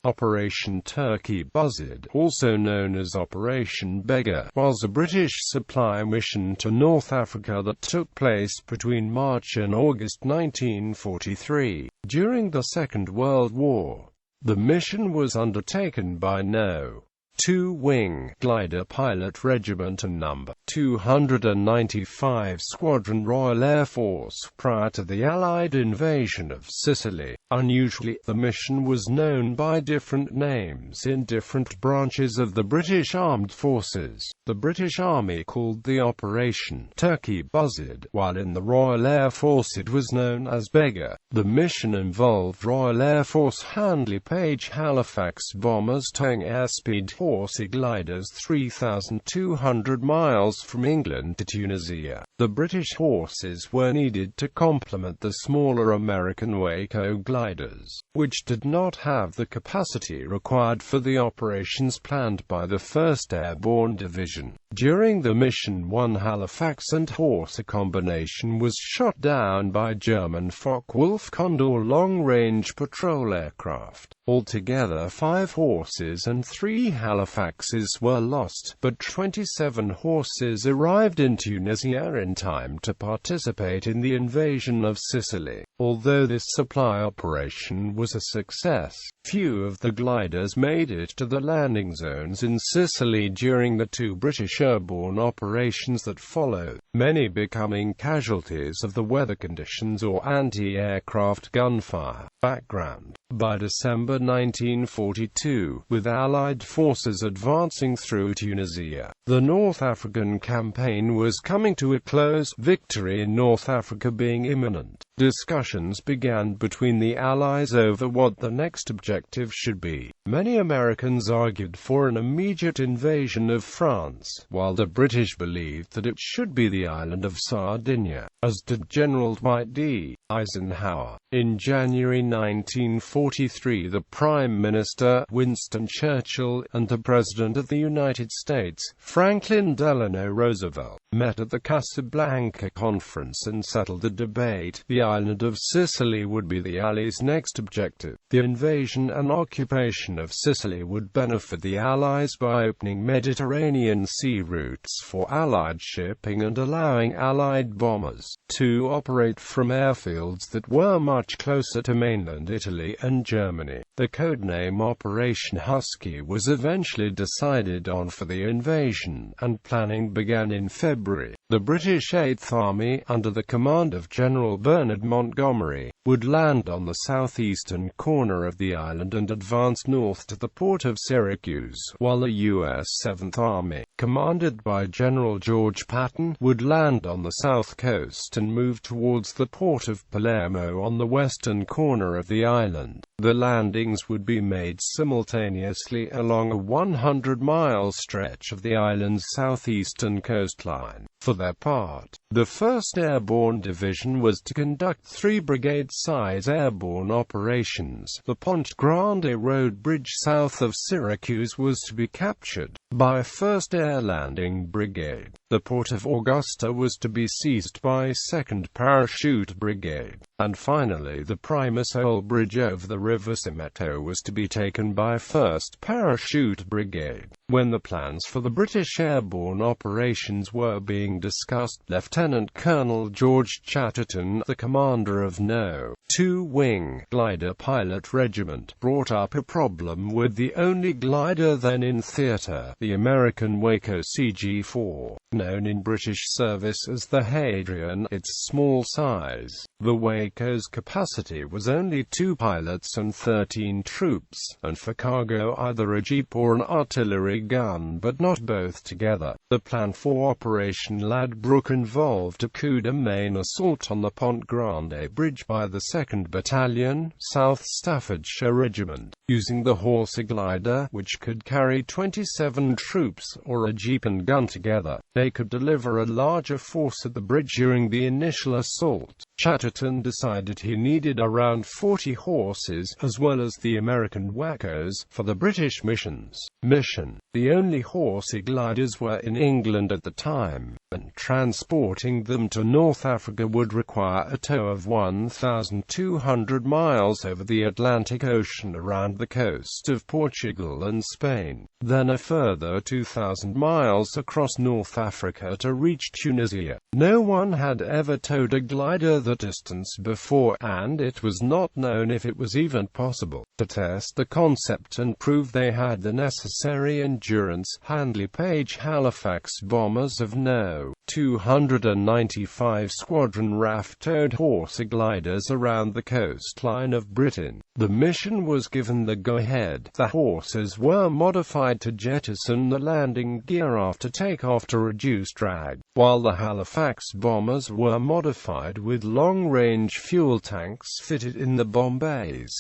Operation Turkey Buzzard, also known as Operation Beggar, was a British supply mission to North Africa that took place between March and August 1943. During the Second World War, the mission was undertaken by No.2 Wing glider pilot regiment and No. 295 Squadron Royal Air Force prior to the Allied invasion of Sicily. Unusually, the mission was known by different names in different branches of the British Armed Forces. The British Army called the operation Turkey Buzzard, while in the Royal Air Force it was known as Beggar. The mission involved Royal Air Force Handley Page Halifax bombers towing airspeed Horsey gliders 3,200 miles from England to Tunisia. The British horses were needed to complement the smaller American Waco gliders, which did not have the capacity required for the operations planned by the 1st Airborne Division. During the mission, one Halifax and Horsey combination was shot down by German Focke-Wulf Condor long-range patrol aircraft. Altogether 5 horses and 3 Halifaxes were lost, but 27 horses arrived in Tunisia in time to participate in the invasion of Sicily. Although this supply operation was a success, few of the gliders made it to the landing zones in Sicily during the 2 British airborne operations that followed, many becoming casualties of the weather conditions or anti-aircraft gunfire. Background: by December 1942, with Allied forces advancing through Tunisia, the North African campaign was coming to a close, victory in North Africa being imminent. Discussions began between the Allies over what the next objective should be. Many Americans argued for an immediate invasion of France, while the British believed that it should be the island of Sardinia, as did General Dwight D. Eisenhower. In January 1943, the Prime Minister, Winston Churchill, and the President of the United States, Franklin Delano Roosevelt, met at the Casablanca Conference and settled the debate. The island of Sicily would be the Allies' next objective. The invasion and occupation of Sicily would benefit the Allies by opening Mediterranean sea routes for Allied shipping and allowing Allied bombers to operate from airfields that were much closer to mainland Italy and Germany. The codename Operation Husky was eventually decided on for the invasion, and planning began in February. The British 8th Army, under the command of General Bernard Montgomery, would land on the southeastern corner of the island and advance north to the port of Syracuse, while the U.S. 7th Army, commanded by General George Patton, would land on the south coast and move towards the port of Palermo on the western corner of the island. The landings would be made simultaneously along a 100-mile stretch of the island's southeastern coastline. For their part, the 1st Airborne Division was to conduct 3 brigade-size airborne operations. The Ponte Grande road bridge south of Syracuse was to be captured by 1st Air Landing Brigade. The port of Augusta was to be seized by 2nd Parachute Brigade. And finally, the Primosole Bridge over the River Simeto was to be taken by 1st Parachute Brigade. When the plans for the British airborne operations were being discussed, Lieutenant Colonel George Chatterton, the commander of No.2 Wing glider pilot regiment, brought up a problem with the only glider then in theatre, the American Waco CG-4, known in British service as the Hadrian. Its small size, the Waco's capacity was only 2 pilots and 13 troops, and for cargo either a jeep or an artillery gun, but not both together. The plan for Operation Ladbroke involved a coup de main assault on the Ponte Grande Bridge by the 2nd Battalion, South Staffordshire Regiment, using the Horsey glider, which could carry 27 troops, or a jeep and gun together. They could deliver a larger force at the bridge during the initial assault. Chatterton decided he needed around 40 horses, as well as the American Wackos, for the British mission. The only horsey gliders were in England at the time, and transporting them to North Africa would require a tow of 1,200 miles over the Atlantic Ocean around the coast of Portugal and Spain, then a further 2,000 miles across North Africa to reach Tunisia. No one had ever towed a glider that distance before, and it was not known if it was even possible. To test the concept and prove they had the necessary endurance, Handley Page Halifax bombers of No. 295 Squadron RAF towed horsey gliders around the coastline of Britain. The mission was given the go-ahead. The horses were modified to jettison the landing gear after takeoff to reduce drag, while the Halifax bombers were modified with long-range fuel tanks fitted in the bomb bays.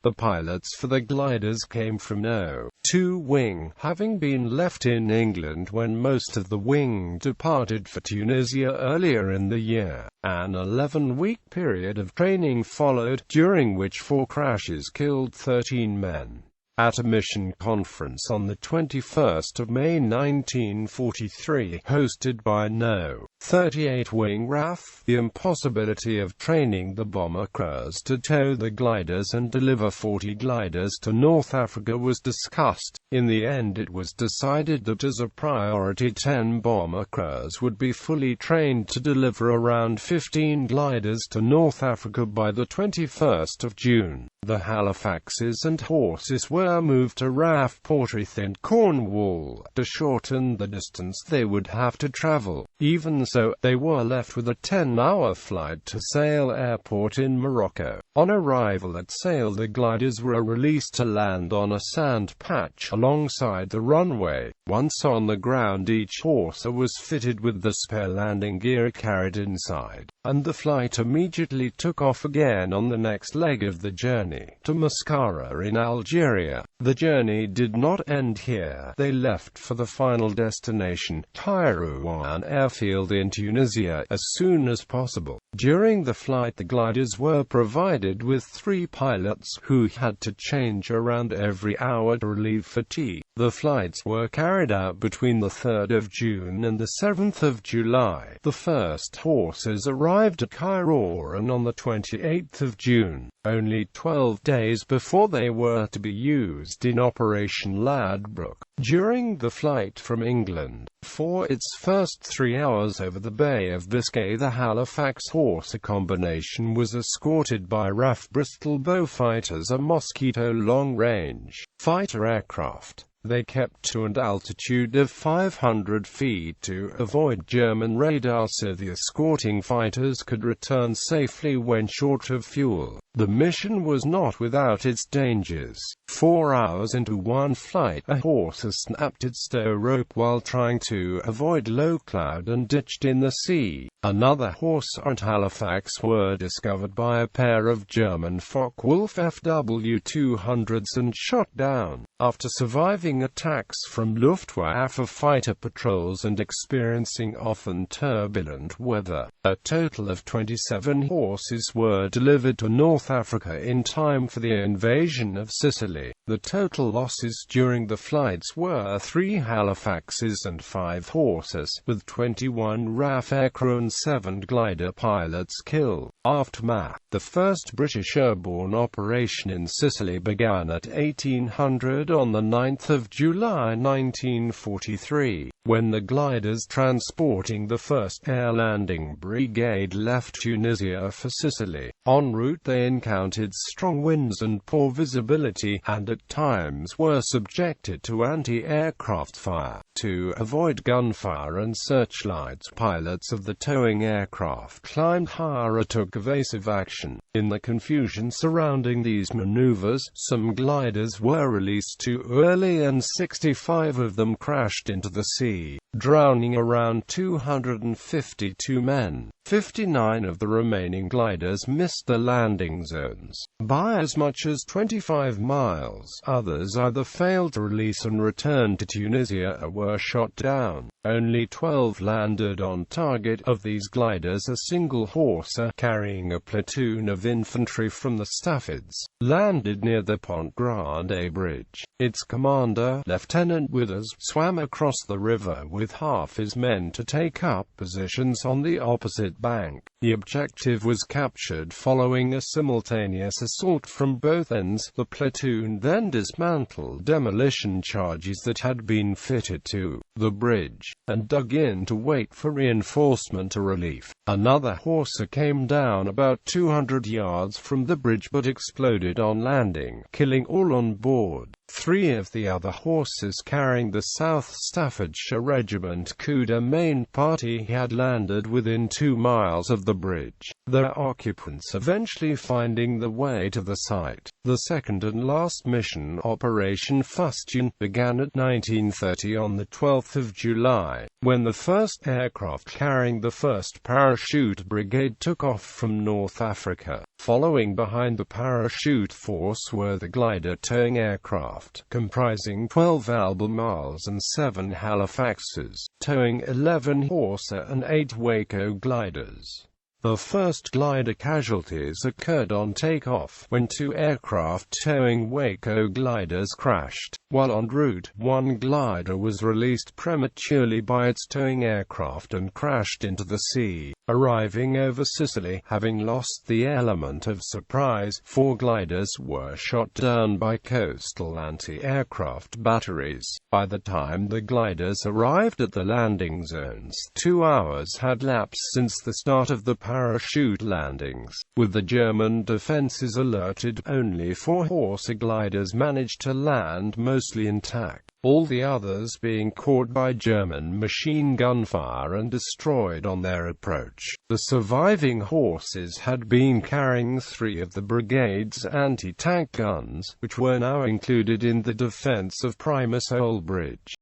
The pilots for the gliders came from No.2 Wing, having been left in England when most of the wing departed for Tunisia earlier in the year. An 11-week period of training followed, during which 4 crashes killed 13 men. At a mission conference on the 21st of May 1943, hosted by No.38 Wing RAF, the impossibility of training the bomber crews to tow the gliders and deliver 40 gliders to North Africa was discussed. In the end it was decided that as a priority 10 bomber crews would be fully trained to deliver around 15 gliders to North Africa by the 21st of June. The Halifaxes and horses were moved to RAF Portreath in Cornwall, to shorten the distance they would have to travel. Even so, they were left with a 10-hour flight to Sale Airport in Morocco. On arrival at Sale, the gliders were released to land on a sand patch alongside the runway. Once on the ground, each horse was fitted with the spare landing gear carried inside, and the flight immediately took off again on the next leg of the journey, to Mascara in Algeria. The journey did not end here. They left for the final destination, Kairouan airfield in Tunisia, as soon as possible. During the flight, the gliders were provided with 3 pilots, who had to change around every hour to relieve fatigue. The flights were carried out between the 3rd of June and the 7th of July. The first horses arrived at Kairouan on the 28th of June, only 12 days before they were to be used in Operation Ladbrokes. During the flight from England, for its first 3 hours over the Bay of Biscay, the Halifax Horse combination was escorted by RAF Bristol Beaufighters, a Mosquito long-range fighter aircraft. They kept to an altitude of 500 feet to avoid German radar so the escorting fighters could return safely when short of fuel. The mission was not without its dangers. 4 hours into one flight, a horse snapped its tow rope while trying to avoid low cloud and ditched in the sea. Another horse at Halifax were discovered by a pair of German Focke-Wulf FW-200s and shot down. After surviving attacks from Luftwaffe fighter patrols and experiencing often turbulent weather, a total of 27 horses were delivered to North Africa in time for the invasion of Sicily. The total losses during the flights were 3 Halifaxes and 5 horses, with 21 RAF aircrew and 7 glider pilots killed. Aftermath. The first British airborne operation in Sicily began at 1800 on the 9th of July 1943, when the gliders transporting the 1st Air Landing Brigade left Tunisia for Sicily. En route they encountered strong winds and poor visibility, and at times were subjected to anti-aircraft fire. To avoid gunfire and searchlights, pilots of the towing aircraft climbed higher or took evasive action. In the confusion surrounding these maneuvers, some gliders were released too early and 65 of them crashed into the sea. sea, drowning around 252 men. 59 of the remaining gliders missed the landing zones by as much as 25 miles. Others either failed to release and returned to Tunisia or were shot down. Only 12 landed on target. Of these gliders, a single hawser, carrying a platoon of infantry from the Staffids, landed near the Pont Grande bridge. Its commander, Lieutenant Withers, swam across the river with half his men to take up positions on the opposite bank. The objective was captured following a simultaneous assault from both ends. The platoon then dismantled demolition charges that had been fitted to the bridge, and dug in to wait for reinforcement or relief. Another hawser came down about 200 yards from the bridge but exploded on landing, killing all on board. 3 of the other horses carrying the South Staffordshire Regiment Cuda main party had landed within 2 miles of the bridge, their occupants eventually finding the way to the site. The second and last mission, Operation Fustian, began at 1930 on the 12th of July, when the first aircraft carrying the 1st Parachute Brigade took off from North Africa. Following behind the parachute force were the glider towing aircraft, comprising 12 Albemarles and 7 Halifaxes, towing 11 hawser and 8 Waco gliders. The first glider casualties occurred on takeoff, when 2 aircraft towing Waco gliders crashed. While en route, one glider was released prematurely by its towing aircraft and crashed into the sea. Arriving over Sicily, having lost the element of surprise, 4 gliders were shot down by coastal anti-aircraft batteries. By the time the gliders arrived at the landing zones, 2 hours had lapsed since the start of the parachute landings. With the German defenses alerted, only 4 hawser gliders managed to land mostly intact, all the others being caught by German machine gun fire and destroyed on their approach. The surviving horses had been carrying 3 of the brigade's anti-tank guns, which were now included in the defense of Primus Hole Bridge.